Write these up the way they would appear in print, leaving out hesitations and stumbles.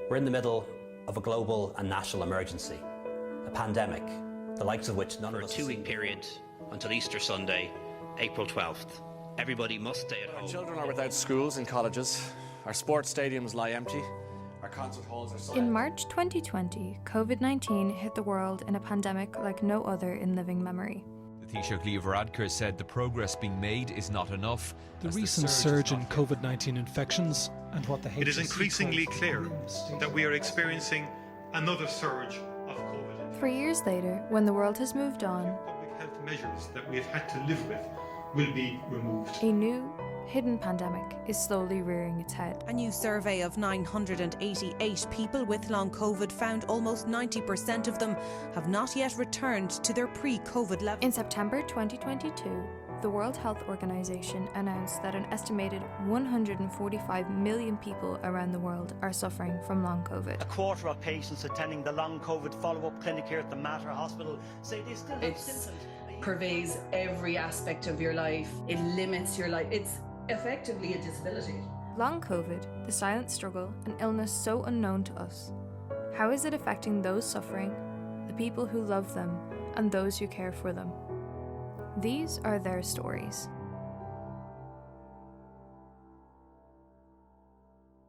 We're in the middle of a global and national emergency, a pandemic, the likes of which none of us... For a 2-week period until Easter Sunday, April 12th. Everybody must stay at home. Our children are without schools and colleges. Our sports stadiums lie empty. Our concert halls are silent. In March 2020, COVID-19 hit the world in a pandemic like no other in living memory. The Taoiseach Leo Varadkar said the progress being made is not enough. The recent surge in COVID-19 infections and what the HSE It is increasingly clear that we are experiencing another surge of COVID. 3 years later, when the world has moved on, Public health measures that we have had to live with will be removed. a new, hidden pandemic is slowly rearing its head. A new survey of 988 people with long COVID found almost 90% of them have not yet returned to their pre-COVID level. In September 2022, the World Health Organization announced that an estimated 145 million people around the world are suffering from long COVID. A quarter of patients attending the long COVID follow-up clinic here at the Mater Hospital say they still have symptoms. It pervades every aspect of your life. It limits your life. It's effectively a disability. Long COVID, the silent struggle, an illness so unknown to us. How is it affecting those suffering, the people who love them, and those who care for them? These are their stories.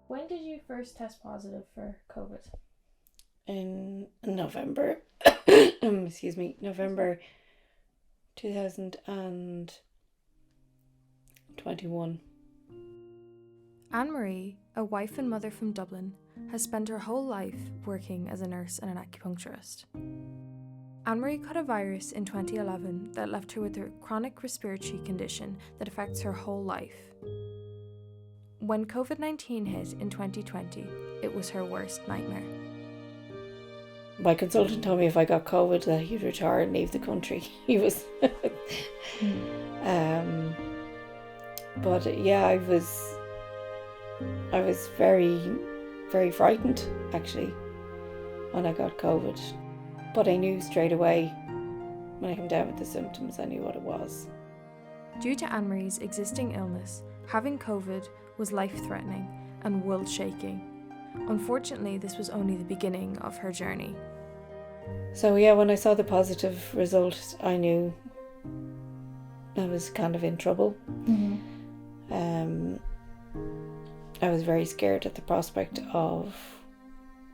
When did you first test positive for COVID? In November, November 2021. Anne-Marie, a wife and mother from Dublin, has spent her whole life working as a nurse and an acupuncturist. Anne-Marie caught a virus in 2011 that left her with a chronic respiratory condition that affects her whole life. When COVID-19 hit in 2020, it was her worst nightmare. My consultant told me if I got COVID that he'd retire and leave the country. He was... But yeah, I was very, very frightened, actually, when I got COVID. But I knew straight away, when I came down with the symptoms, I knew what it was. Due to Anne-Marie's existing illness, having COVID was life-threatening and world-shaking. Unfortunately, this was only the beginning of her journey. So yeah, when I saw the positive result, I knew I was kind of in trouble. Mm-hmm. I was very scared at the prospect of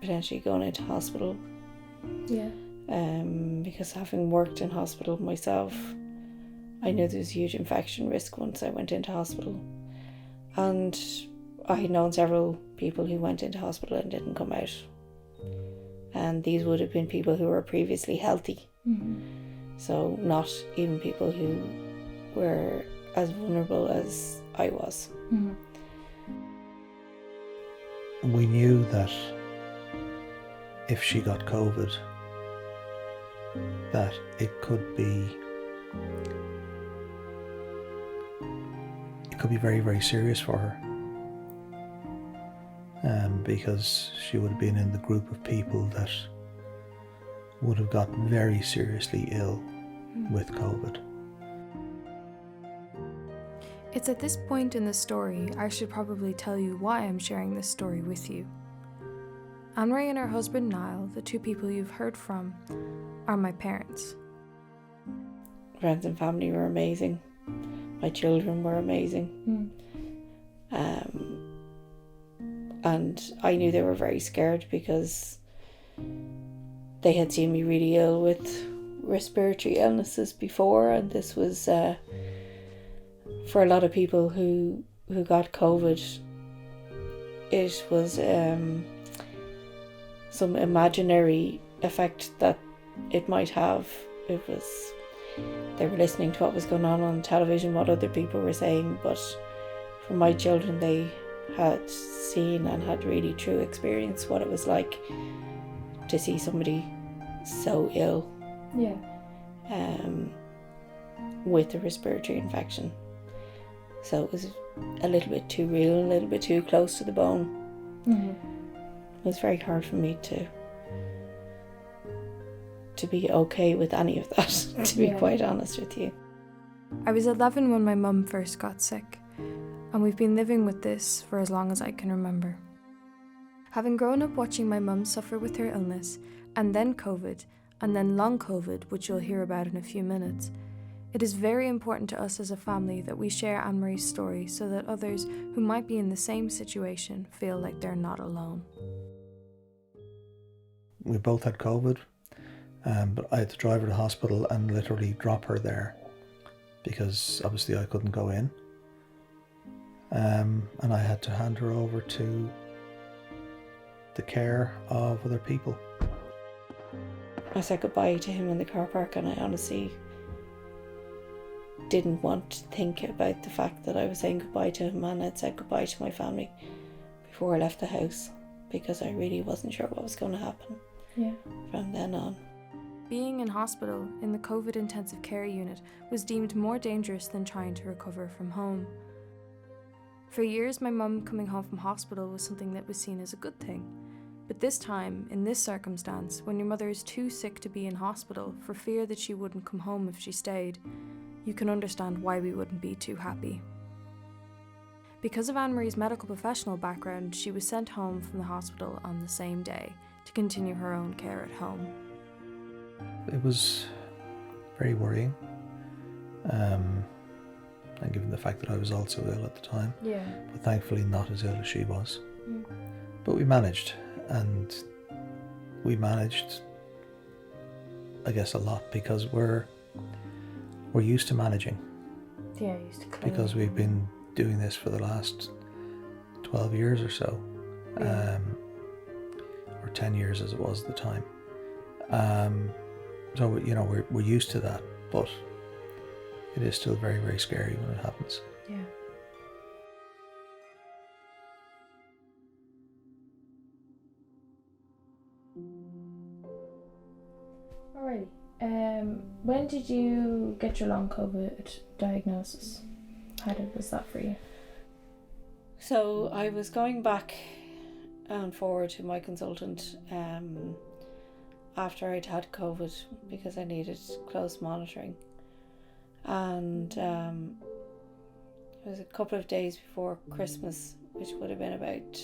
potentially going into hospital. Yeah. Because having worked in hospital myself, I knew there was a huge infection risk once I went into hospital. And I had known several people who went into hospital and didn't come out. And these would have been people who were previously healthy. Mm-hmm. So not even people who were as vulnerable as I was. Mm-hmm. We knew that if she got COVID, that it could be very, very serious for her. Because she would have been in the group of people that would have got very seriously ill with COVID. It's at this point in the story I should probably tell you why I'm sharing this story with you. Anne-Marie and her husband Niall, the two people you've heard from, are my parents. Friends and family were amazing. My children were amazing. And I knew they were very scared because they had seen me really ill with respiratory illnesses before, and this was for a lot of people who got COVID, it was some imaginary effect that it might have. They were listening to what was going on television, what other people were saying, but for my children, they had seen and had really true experience what it was like to see somebody so ill. Yeah. With a respiratory infection. So it was a little bit too real, a little bit too close to the bone. Mm-hmm. It was very hard for me to be okay with any of that, to be quite honest with you. I was 11 when my mum first got sick, and we've been living with this for as long as I can remember. Having grown up watching my mum suffer with her illness, and then COVID, and then long COVID, which you'll hear about in a few minutes, it is very important to us as a family that we share Anne-Marie's story so that others who might be in the same situation feel like they're not alone. We both had COVID, but I had to drive her to the hospital and literally drop her there because obviously I couldn't go in. And I had to hand her over to the care of other people. I said goodbye to him in the car park, and I honestly didn't want to think about the fact that I was saying goodbye to him, and I'd said goodbye to my family before I left the house, because I really wasn't sure what was going to happen from then on. Being in hospital in the COVID intensive care unit was deemed more dangerous than trying to recover from home. For years, my mum coming home from hospital was something that was seen as a good thing. But this time, in this circumstance, when your mother is too sick to be in hospital for fear that she wouldn't come home if she stayed, you can understand why we wouldn't be too happy. Because of Anne-Marie's medical professional background, she was sent home from the hospital on the same day to continue her own care at home. It was very worrying, and given the fact that I was also ill at the time, but thankfully not as ill as she was. But we managed, and we managed, I guess, a lot because we're used to managing. Yeah, used to clean. Because we've been doing this for the last 12 years or so, or 10 years as it was at the time. So, you know, we're used to that, but it is still very, very scary when it happens. Yeah. Alrighty. When did you get your long COVID diagnosis? How was that for you? So I was going back and forward to my consultant after I'd had COVID because I needed close monitoring. And it was a couple of days before Christmas, which would have been about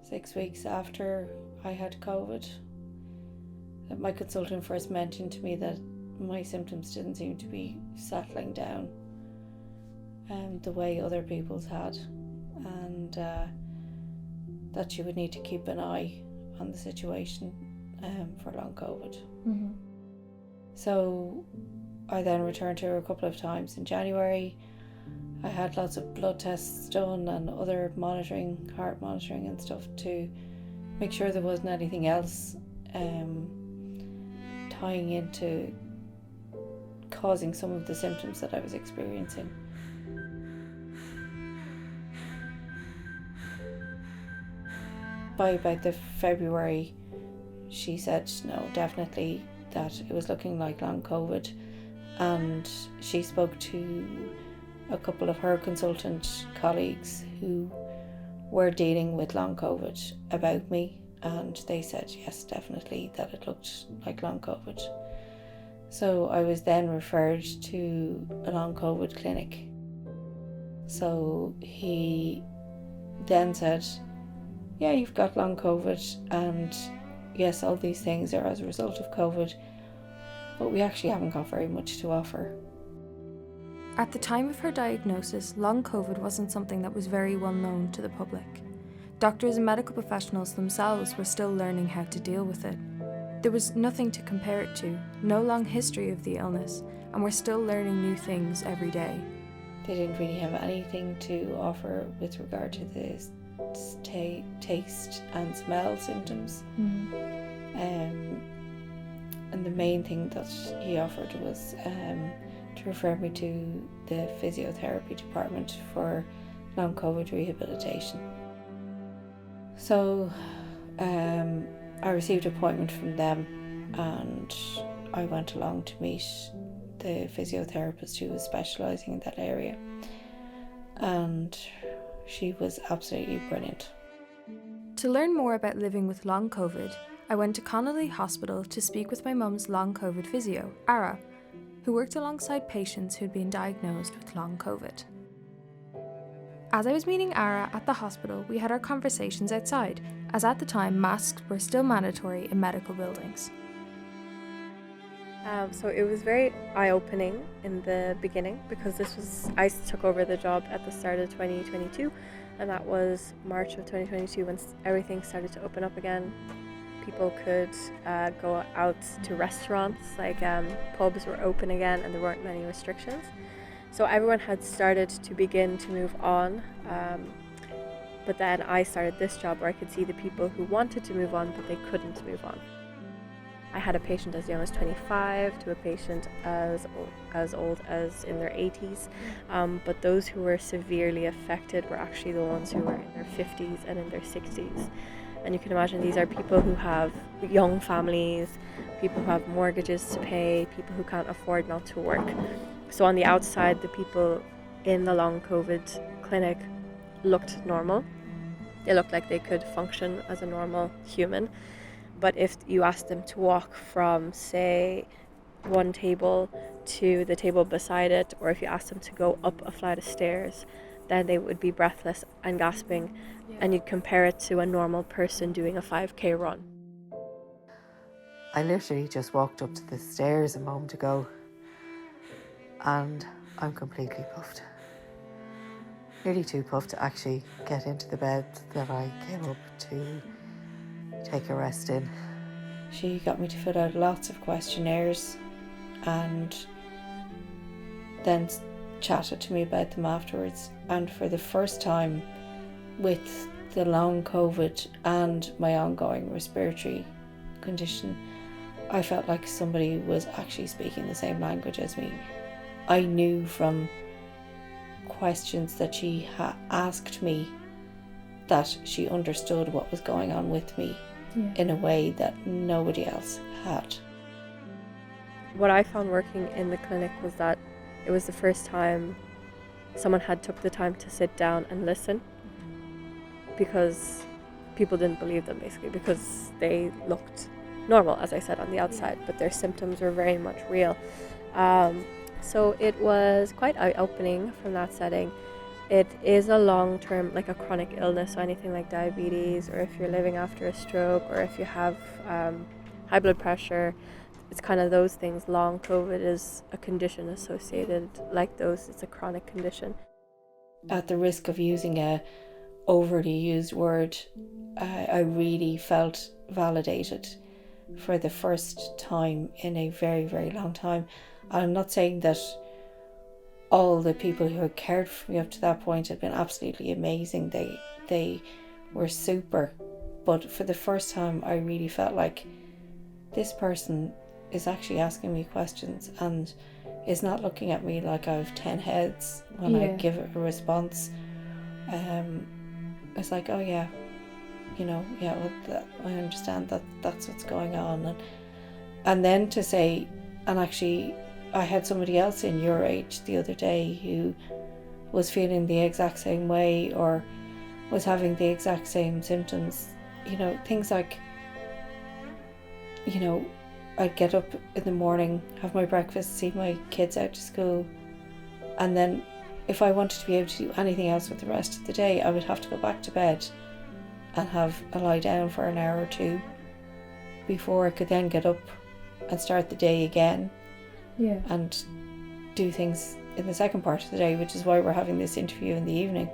6 weeks after I had COVID, that my consultant first mentioned to me that my symptoms didn't seem to be settling down the way other people's had, and that she would need to keep an eye on the situation for long COVID. Mm-hmm. So I then returned to her a couple of times in January. I had lots of blood tests done and other monitoring, heart monitoring and stuff, to make sure there wasn't anything else tying into causing some of the symptoms that I was experiencing. By about the February, she said no, definitely that it was looking like long COVID, and she spoke to a couple of her consultant colleagues who were dealing with long COVID about me, and they said yes, definitely that it looked like long COVID. So I was then referred to a long COVID clinic. So he then said, yeah, you've got long COVID, and yes, all these things are as a result of COVID, but we actually haven't got very much to offer. At the time of her diagnosis, long COVID wasn't something that was very well known to the public. Doctors and medical professionals themselves were still learning how to deal with it. There was nothing to compare it to, no long history of the illness, and we're still learning new things every day. They didn't really have anything to offer with regard to the taste and smell symptoms. Mm-hmm. And the main thing that he offered was to refer me to the physiotherapy department for long COVID rehabilitation. So I received an appointment from them, and I went along to meet the physiotherapist who was specialising in that area, and she was absolutely brilliant. To learn more about living with long COVID, I went to Connolly Hospital to speak with my mum's long COVID physio, Ara, who worked alongside patients who'd been diagnosed with long COVID. As I was meeting Ara at the hospital, we had our conversations outside, as at the time masks were still mandatory in medical buildings. So it was very eye-opening in the beginning because I took over the job at the start of 2022, and that was March of 2022 when everything started to open up again. People could go out to restaurants, like pubs were open again and there weren't many restrictions. So everyone had started to begin to move on, but then I started this job where I could see the people who wanted to move on but they couldn't move on. I had a patient as young as 25 to a patient as old as in their 80s, but those who were severely affected were actually the ones who were in their 50s and in their 60s. And you can imagine these are people who have young families, people who have mortgages to pay, people who can't afford not to work. So on the outside, the people in the long COVID clinic looked normal. They looked like they could function as a normal human. But if you asked them to walk from, say, one table to the table beside it, or if you asked them to go up a flight of stairs, then they would be breathless and gasping, and you'd compare it to a normal person doing a 5K run. I literally just walked up to the stairs a moment ago, and I'm completely puffed. Nearly too puffed to actually get into the bed that I came up to take a rest in. She got me to fill out lots of questionnaires and then chatted to me about them afterwards. And for the first time, with the long COVID and my ongoing respiratory condition, I felt like somebody was actually speaking the same language as me. I knew from questions that she asked me that she understood what was going on with me in a way that nobody else had. What I found working in the clinic was that it was the first time someone had took the time to sit down and listen, because people didn't believe them, basically, because they looked normal, as I said, on the outside, but their symptoms were very much real. So it was quite eye-opening from that setting. It is a long-term, like a chronic illness, so anything like diabetes, or if you're living after a stroke, or if you have high blood pressure, it's kind of those things. Long COVID is a condition associated like those. It's a chronic condition. At the risk of using a overly used word, I really felt validated for the first time in a very, very long time. I'm not saying that all the people who had cared for me up to that point had been absolutely amazing. They were super. But for the first time, I really felt like this person is actually asking me questions and is not looking at me like I have 10 heads when I give a response. It's like, oh yeah, I understand that that's what's going on. And then to say, and actually, I had somebody else in your age the other day who was feeling the exact same way or was having the exact same symptoms. Things like, I'd get up in the morning, have my breakfast, see my kids out to school, and then if I wanted to be able to do anything else with the rest of the day, I would have to go back to bed and have a lie down for an hour or two before I could then get up and start the day again. And do things in the second part of the day, which is why we're having this interview in the evening.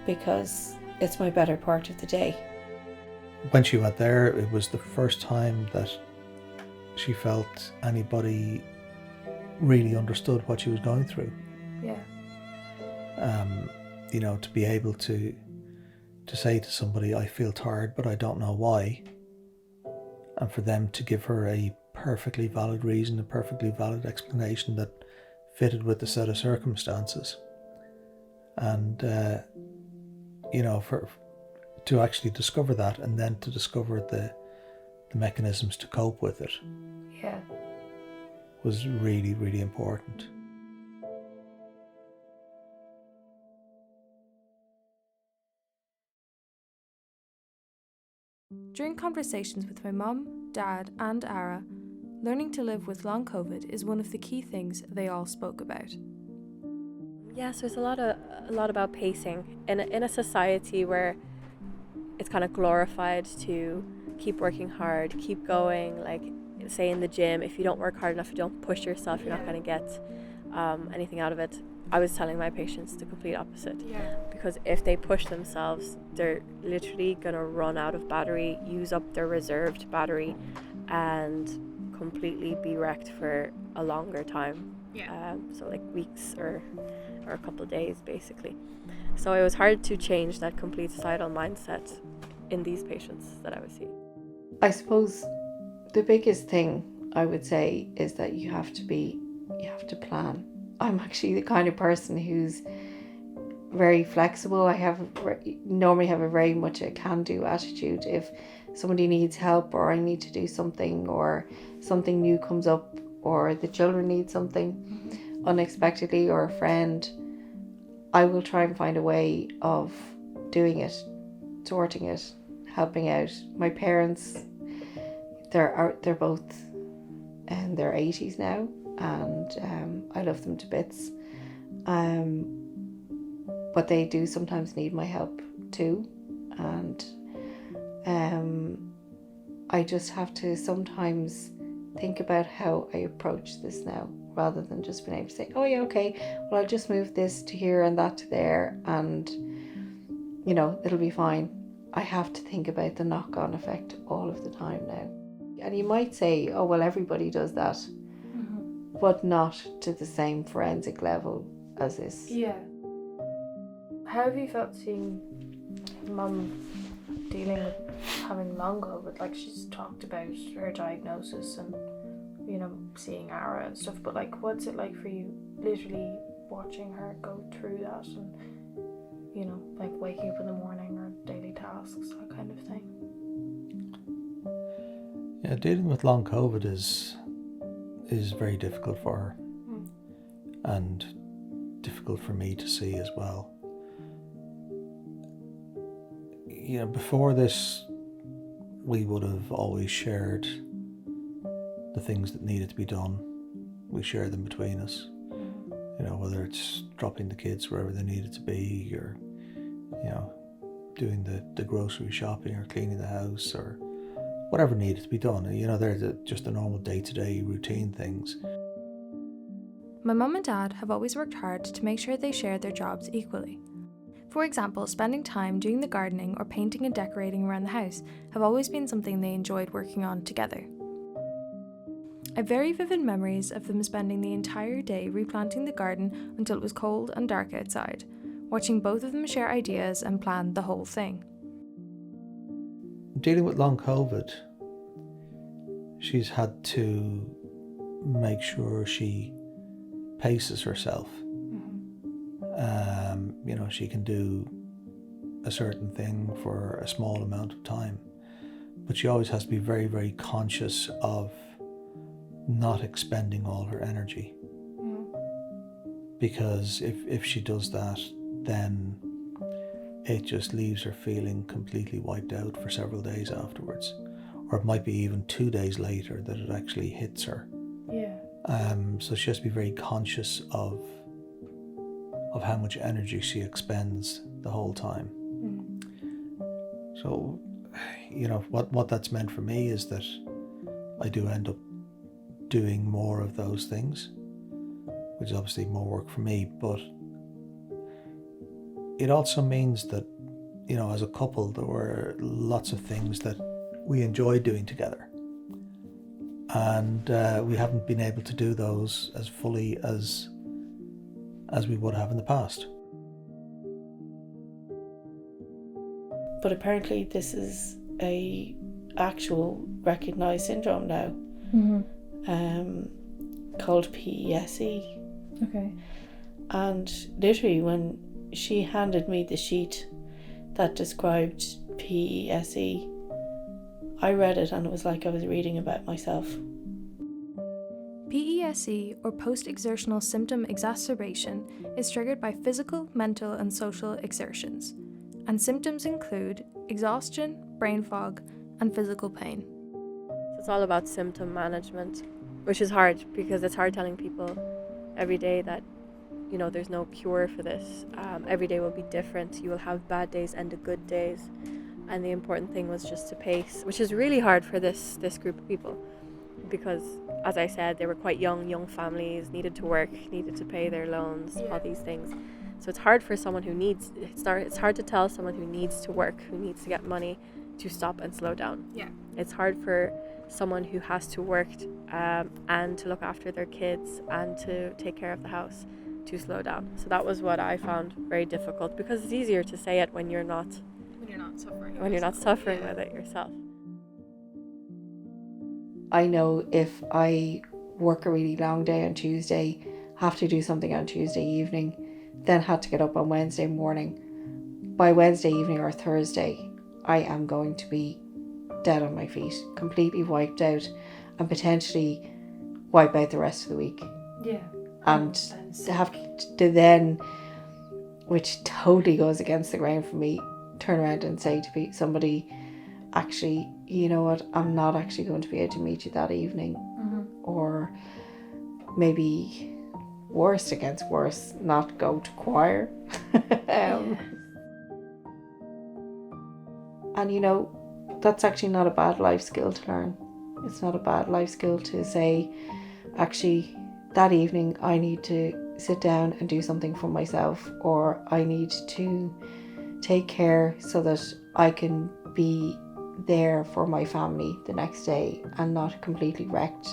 Because it's my better part of the day. When she went there, it was the first time that she felt anybody really understood what she was going through. To be able to say to somebody, I feel tired, but I don't know why. And for them to give her a perfectly valid reason, a perfectly valid explanation that fitted with the set of circumstances. And, to actually discover that and then to discover the mechanisms to cope with it was really, really important. During conversations with my mum, dad, and Ara, learning to live with long COVID is one of the key things they all spoke about. Yes, there's a lot about pacing in a society where it's kind of glorified to keep working hard, keep going. Like, say in the gym, if you don't work hard enough, you don't push yourself, you're not going to get anything out of it. I was telling my patients the complete opposite. Because if they push themselves, they're literally going to run out of battery, use up their reserved battery, and completely be wrecked for a longer time. So like weeks or a couple of days, basically. So it was hard to change that complete societal mindset in these patients that I was seeing. I suppose the biggest thing I would say is that you have to plan. I'm actually the kind of person who's very flexible. I normally have a very much a can-do attitude. If somebody needs help, or I need to do something, or something new comes up, or the children need something unexpectedly, or a friend, I will try and find a way of doing it, sorting it, helping out. My parents, they're both in their 80s now, and I love them to bits. But they do sometimes need my help too, and I just have to sometimes think about how I approach this now, rather than just being able to say, oh yeah, okay, well I'll just move this to here and that to there, and it'll be fine. I have to think about the knock-on effect all of the time now. And you might say, oh well, everybody does that, but not to the same forensic level as this. Yeah. How have you felt seeing Mum dealing with having long COVID? Like, she's talked about her diagnosis and, seeing Ara and stuff, but like, what's it like for you literally watching her go through that and, like waking up in the morning or daily tasks, that kind of thing? Yeah, dealing with long COVID is very difficult for her, and difficult for me to see as well. Before this, we would have always shared the things that needed to be done. We shared them between us. Whether it's dropping the kids wherever they needed to be, or doing the grocery shopping, or cleaning the house, or whatever needed to be done. They're just the normal day-to-day routine things. My mum and dad have always worked hard to make sure they share their jobs equally. For example, spending time doing the gardening or painting and decorating around the house have always been something they enjoyed working on together. I have very vivid memories of them spending the entire day replanting the garden until it was cold and dark outside, watching both of them share ideas and plan the whole thing. Dealing with long COVID, she's had to make sure she paces herself. She can do a certain thing for a small amount of time, but she always has to be very, very conscious of not expending all her energy. Because if she does that, then it just leaves her feeling completely wiped out for several days afterwards. Or it might be even 2 days later that it actually hits her. Yeah. So she has to be very conscious of how much energy she expends the whole time. So, what that's meant for me is that I do end up doing more of those things, which is obviously more work for me, but it also means that, as a couple, there were lots of things that we enjoyed doing together. And we haven't been able to do those as fully as we would have in the past. But apparently this is a actual recognised syndrome now, called PESE. Okay. And literally when she handed me the sheet that described PESE, I read it and it was like I was reading about myself. PESE, or post-exertional symptom exacerbation, is triggered by physical, mental and social exertions, and symptoms include exhaustion, brain fog and physical pain. So it's all about symptom management, which is hard because it's hard telling people every day that you know, there's no cure for this. Every day will be different. You will have bad days and the good days. And the important thing was just to pace, which is really hard for this group of people, because, as I said, they were quite young families, needed to work, needed to pay their loans, all these things. So it's hard for someone who needs, it's hard to tell someone who needs to work, who needs to get money, to stop and slow down. Yeah. It's hard for someone who has to work and to look after their kids and to take care of the house to slow down. So that was what I found very difficult, because it's easier to say it when you're not suffering with it yourself. I know if I work a really long day on Tuesday, have to do something on Tuesday evening, then had to get up on Wednesday morning, by Wednesday evening or Thursday, I am going to be dead on my feet, completely wiped out, and potentially wipe out the rest of the week. Yeah. And to have to then, which totally goes against the grain for me, turn around and say to somebody, actually, you know what, I'm not actually going to be able to meet you that evening. Or maybe worst against worse, not go to choir. And you know, that's actually not a bad life skill to learn. It's not a bad life skill to say, actually, that evening I need to sit down and do something for myself, or I need to take care so that I can be there for my family the next day and not completely wrecked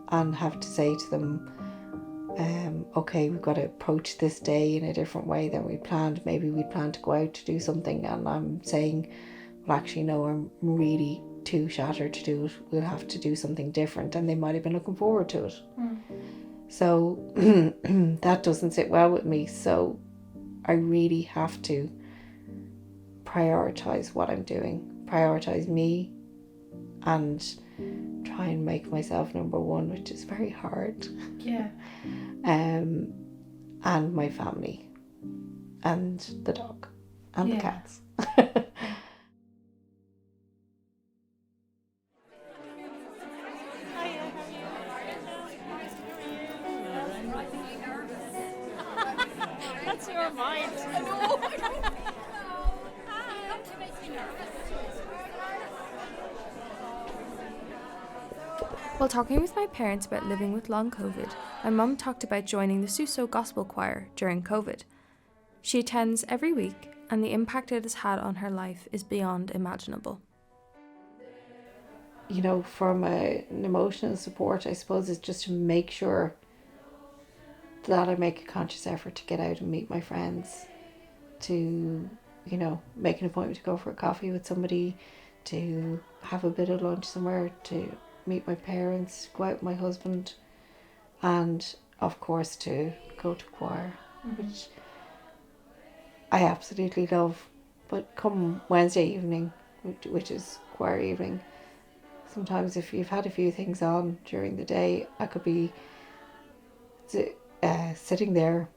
and have to say to them, okay, we've got to approach this day in a different way than we planned. Maybe we planned to go out to do something, and I'm saying, well, actually, no, I'm really too shattered to do it. We'll have to do something different. And they might have been looking forward to it. So that doesn't sit well with me. So I really have to prioritize what I'm doing, prioritize me, and try and make myself number one, which is very hard. Yeah. And my family, and the dog, and the cats. That's your mind. While talking with my parents about living with long COVID, my mum talked about joining the Suso Gospel Choir during COVID. She attends every week, and the impact it has had on her life is beyond imaginable. You know, from an emotional support, I suppose, is just to make sure that I make a conscious effort to get out and meet my friends, to, you know, make an appointment to go for a coffee with somebody, to have a bit of lunch somewhere, to meet my parents, go out with my husband, and of course to go to choir, which I absolutely love. But come Wednesday evening, which is choir evening, sometimes if you've had a few things on during the day, I could be sitting there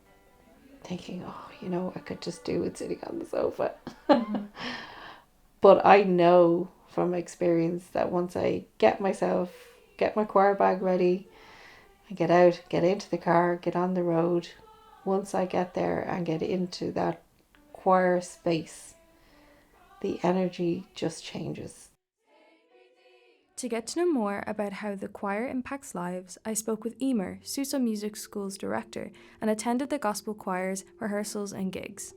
thinking, oh, you know, I could just do it sitting on the sofa. But I know from experience that once I get my choir bag ready, I get out, get into the car, get on the road, once I get there and get into that choir space, the energy just changes. To get to know more about how the choir impacts lives, I spoke with Emer, Suso Music School's director, and attended the gospel choir's rehearsals and gigs.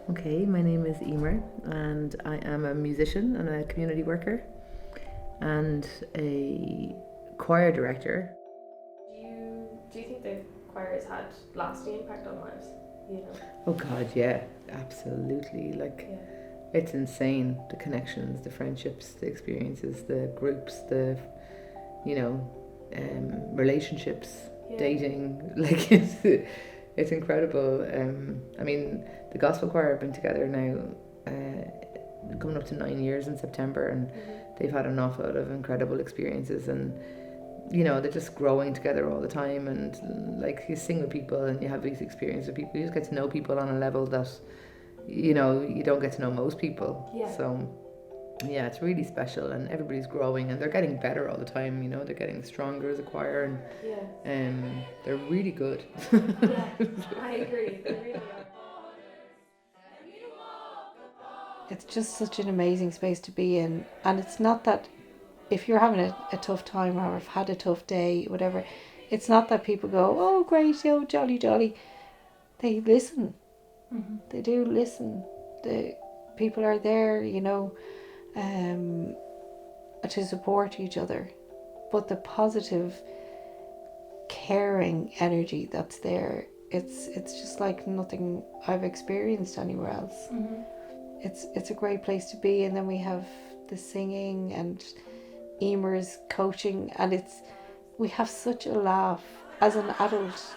Okay, my name is Emer, and I am a musician and a community worker and a choir director. Do you think the choir has had lasting impact on lives? You know? Oh God, yeah, absolutely. It's insane, the connections, the friendships, the experiences, the groups, the, relationships, dating. It's incredible. I mean, the gospel choir have been together now, coming up to 9 years in September, and they've had an awful lot of incredible experiences, and they're just growing together all the time. And you sing with people and you have these experiences with people, you just get to know people on a level that you don't get to know most people. So yeah, it's really special, and everybody's growing, and they're getting better all the time. You know, they're getting stronger as a choir, and they're really good. Yeah, I agree. They really are. It's just such an amazing space to be in, and it's not that if you're having a tough time or have had a tough day, whatever, it's not that people go, oh great, oh jolly jolly. They listen. Mm-hmm. They do listen. The people are there, you know, to support each other. But the positive, caring energy that's there, it's just like nothing I've experienced anywhere else. Mm-hmm. It's a great place to be. And then we have the singing and Emer's coaching, and we have such a laugh. As an adult,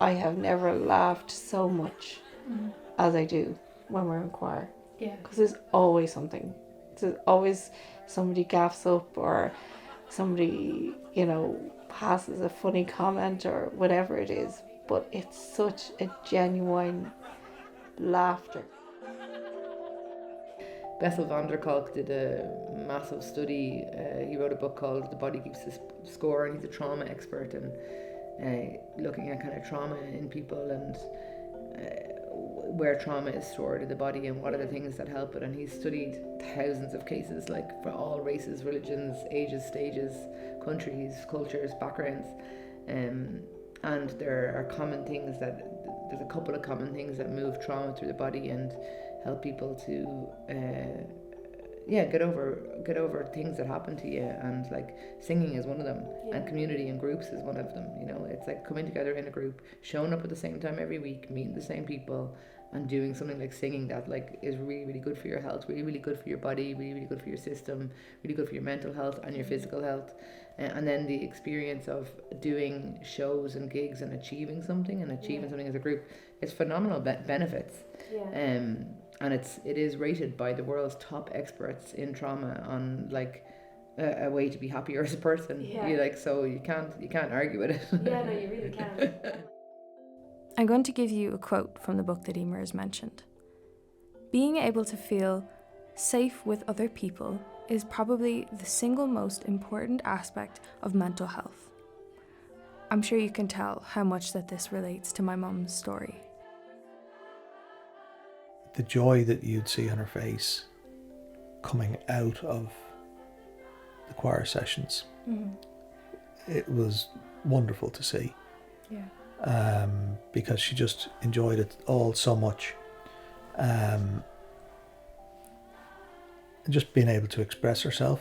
I have never laughed so much as I do when we're in choir. Yeah. Because there's always something. There's always somebody gaffs up, or somebody, you know, passes a funny comment or whatever it is. But it's such a genuine laughter. Bessel van der Kolk did a massive study. He wrote a book called The Body Keeps the Score, and he's a trauma expert, and looking at kind of trauma in people and where trauma is stored in the body and what are the things that help it. And he's studied thousands of cases, like for all races, religions, ages, stages, countries, cultures, backgrounds, and there are common things there's a couple of common things that move trauma through the body and help people to get over things that happen to you. And like singing is one of them, and community and groups is one of them. You know, it's like coming together in a group, showing up at the same time every week, meeting the same people, and doing something like singing that like is really, really good for your health, really, really good for your body, really, really good for your system, really good for your mental health and your physical health. And then the experience of doing shows and gigs and achieving something something as a group, it's phenomenal benefits. And it is rated by the world's top experts in trauma on like a way to be happier as a person. So you can't argue with it. Yeah, no, you really can't. I'm going to give you a quote from the book that Emer has mentioned. Being able to feel safe with other people is probably the single most important aspect of mental health. I'm sure you can tell how much that this relates to my mum's story. The joy that you'd see on her face coming out of the choir sessions, it was wonderful to see. Because she just enjoyed it all so much. Just being able to express herself,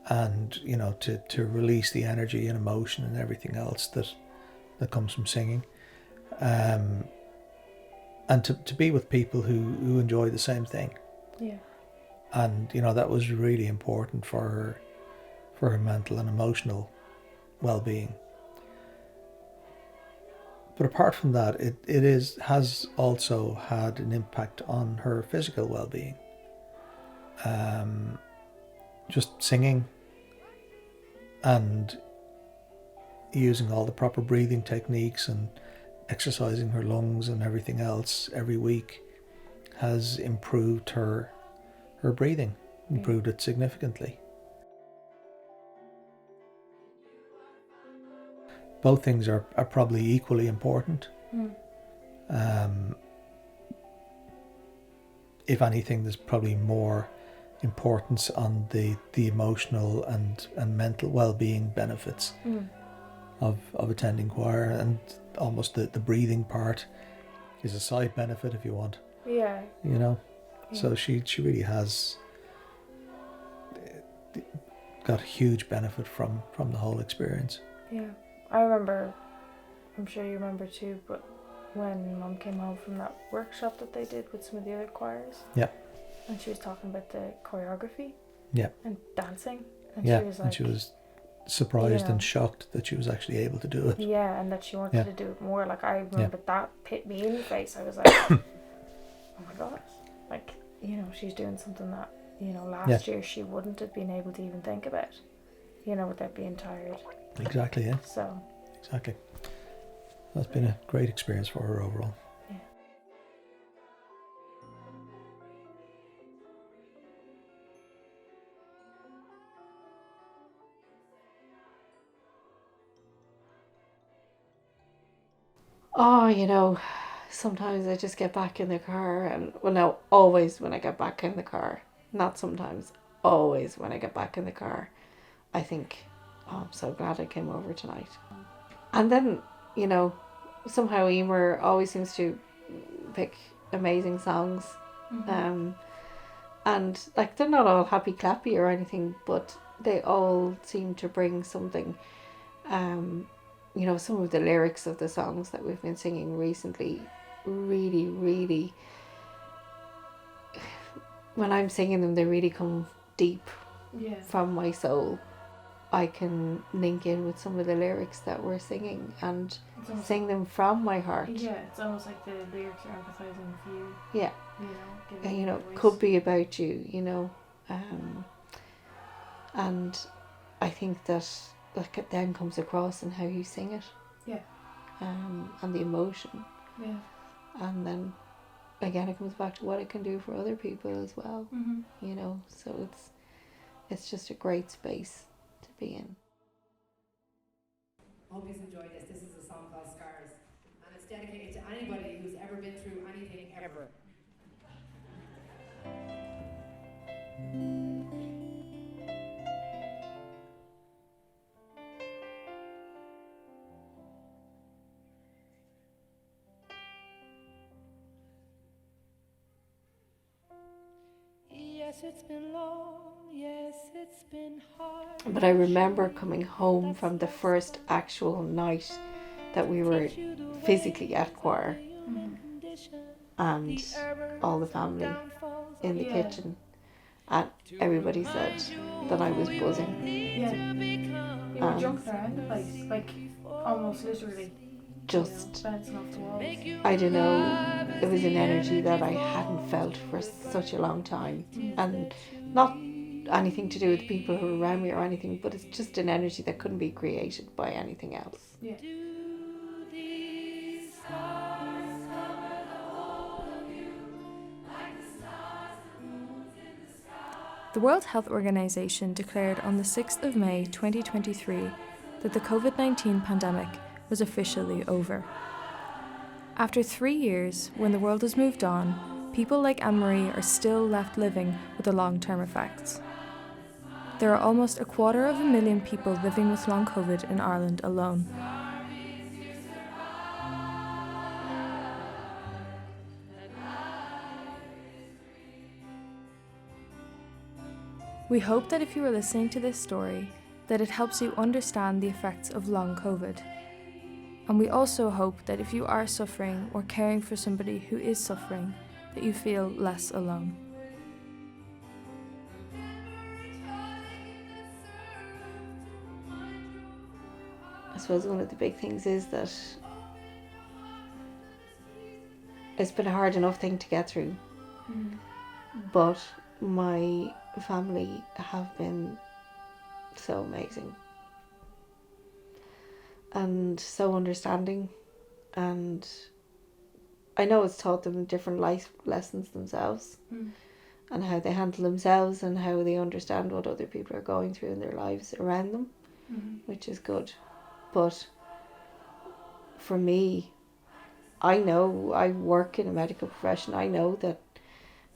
and you know, to release the energy and emotion and everything else that comes from singing, and to be with people who enjoy the same thing. And you know, that was really important for her mental and emotional well-being. But apart from that, it has also had an impact on her physical well-being. Just singing and using all the proper breathing techniques and exercising her lungs and everything else every week has improved her breathing, improved it significantly. Both things are probably equally important. If anything, there's probably more importance on the emotional and mental well-being benefits of attending choir, and almost the breathing part is a side benefit if you want. You know, so she really has got a huge benefit from the whole experience. I remember, I'm sure you remember too, but when Mum came home from that workshop that they did with some of the other choirs, and she was talking about the choreography and dancing, and she was like, and she was surprised and shocked that she was actually able to do it. And that she wanted to do it more. Like, I remember that hit me in the face. I was like, oh my god, like, you know, she's doing something that, you know, last year she wouldn't have been able to even think about, you know, without being tired. Exactly, yeah. So. Exactly. That's been a great experience for her overall. Oh, you know, sometimes I just get back in the car and, well, no, always when I get back in the car, not sometimes, always when I get back in the car, I think, oh, I'm so glad I came over tonight. And then, you know, somehow Emer always seems to pick amazing songs. And like, they're not all happy clappy or anything, but they all seem to bring something. You know, some of the lyrics of the songs that we've been singing recently really, really, when I'm singing them, they really come deep from my soul. I can link in with some of the lyrics that we're singing and sing them from my heart. Yeah, it's almost like the lyrics are empathizing with you. Yeah. You know, giving And, you you know, a voice. could be about you, you know. And I think that, like, it then comes across in how you sing it. Yeah. And the emotion. Yeah. And then, again, it comes back to what it can do for other people as well. You know, so it's just a great space to be in. I hope you've enjoyed this. This is a song called Scars, and it's dedicated to anybody who's ever been through anything ever. Yes, it's been long. Yes, it's been hard. But I remember coming home from the first actual night that we were physically at choir, and all the family in the kitchen, and everybody said that I was buzzing. Yeah. You were jumping around the place, like almost literally. Just, bouncing off the walls. I don't know, it was an energy that I hadn't felt for such a long time, and not anything to do with the people who were around me or anything, but it's just an energy that couldn't be created by anything else. Yeah. The World Health Organization declared on the 6th of May 2023 that the COVID-19 pandemic was officially over. After 3 years, when the world has moved on, people like Anne-Marie are still left living with the long-term effects. There are almost 250,000 people living with long COVID in Ireland alone. We hope that if you are listening to this story, that it helps you understand the effects of long COVID. And we also hope that if you are suffering or caring for somebody who is suffering, that you feel less alone. I suppose one of the big things is that it's been a hard enough thing to get through, but my family have been so amazing and so understanding, and I know it's taught them different life lessons themselves and how they handle themselves and how they understand what other people are going through in their lives around them, which is good. But for me, I know I work in a medical profession. I know that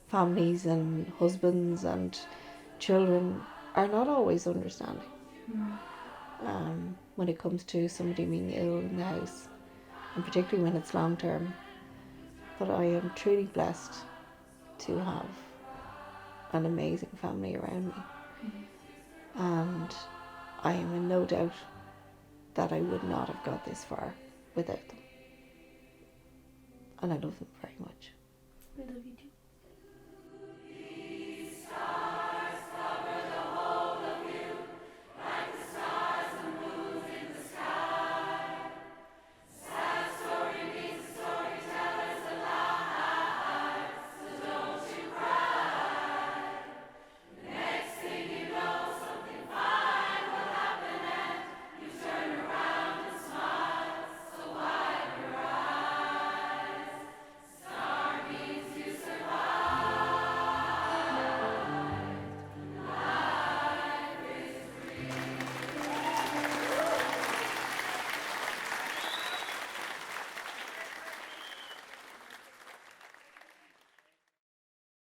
families and husbands and children are not always understanding when it comes to somebody being ill in the house, and particularly when it's long term. But I am truly blessed to have an amazing family around me, and I am in no doubt that I would not have got this far without them. And I love them very much. We love you too.